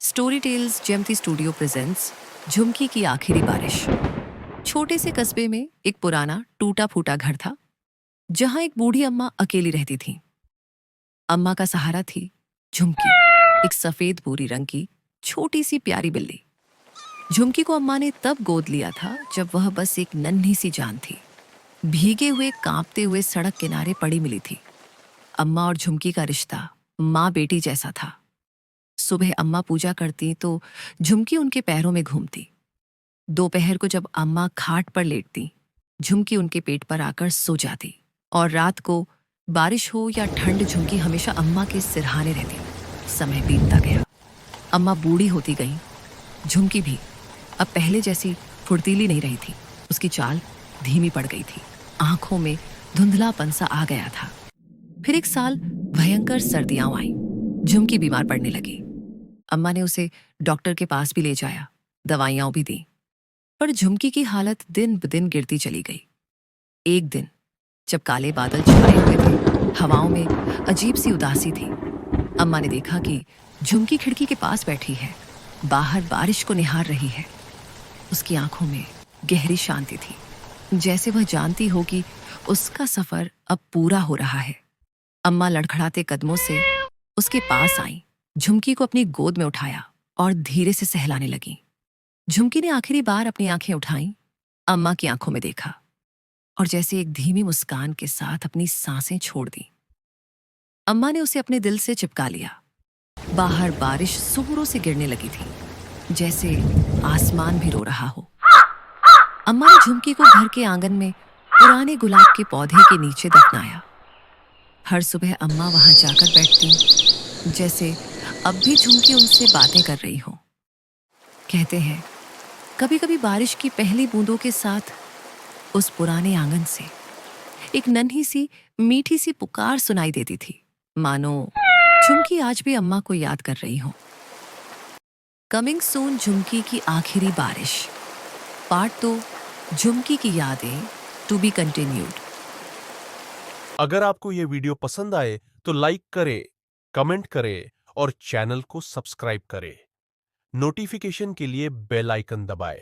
Story tales जेमती studio presents झुमकी की आखिरी बारिश। छोटे से कस्बे में एक पुराना टूटा फूटा घर था जहां एक बूढ़ी अम्मा अकेली रहती थी। अम्मा का सहारा थी झुमकी, एक सफेद भूरी रंग की छोटी सी प्यारी बिल्ली। झुमकी को अम्मा ने तब गोद लिया था जब वह बस एक नन्ही सी जान थी, भीगे हुए कांपते हुए सड़क किनारे पड़ी मिली थी। अम्मा और झुमकी का रिश्ता माँ बेटी जैसा था। सुबह अम्मा पूजा करती तो झुमकी उनके पैरों में घूमती। दोपहर को जब अम्मा खाट पर लेटती, झुमकी उनके पेट पर आकर सो जाती। और रात को बारिश हो या ठंड, झुमकी हमेशा अम्मा के सिरहाने रहती। समय बीतता गया, अम्मा बूढ़ी होती गई। झुमकी भी अब पहले जैसी फुर्तीली नहीं रही थी। उसकी चाल धीमी पड़ गई थी, आंखों में धुंधलापन सा आ गया था। फिर एक साल भयंकर सर्दियां आईं। झुमकी बीमार पड़ने लगी। अम्मा ने उसे डॉक्टर के पास भी ले जाया, दवाइयां भी दी, पर झुमकी की हालत दिन ब दिन गिरती चली गई। एक दिन जब काले बादल छाए हुए थे, हवाओं में अजीब सी उदासी थी। अम्मा ने देखा कि झुमकी खिड़की के पास बैठी है, बाहर बारिश को निहार रही है। उसकी आंखों में गहरी शांति थी, जैसे वह जानती हो कि उसका सफर अब पूरा हो रहा है। अम्मा लड़खड़ाते कदमों से उसके पास आई, झुमकी को अपनी गोद में उठाया और धीरे से सहलाने लगी। झुमकी ने आखिरी बार अपनी आंखें उठाईं, अम्मा की आंखों में देखा और जैसे एक धीमी मुस्कान के साथ अपनी सांसें छोड़ दी। अम्मा ने उसे अपने दिल से चिपका लिया। बाहर बारिश जोरों से गिरने लगी थी, जैसे आसमान भी रो रहा हो। अम्मा ने झुमकी को घर के आंगन में पुराने गुलाब के पौधे के नीचे दफनाया। हर सुबह अम्मा वहां जाकर बैठती, जैसे अब भी झुमकी उनसे बातें कर रही हो। कहते हैं कभी कभी बारिश की पहली बूंदों के साथ उस पुराने आंगन से एक नन्ही सी मीठी सी पुकार सुनाई देती थी, मानो झुमकी आज भी अम्मा को याद कर रही हो। कमिंग सून, झुमकी की आखिरी बारिश पार्ट 2, झुमकी की यादें, टू बी कंटिन्यूड। अगर आपको ये वीडियो पसंद आए तो लाइक करें, कमेंट करें और चैनल को सब्सक्राइब करें। नोटिफिकेशन के लिए बेल आइकन दबाएं।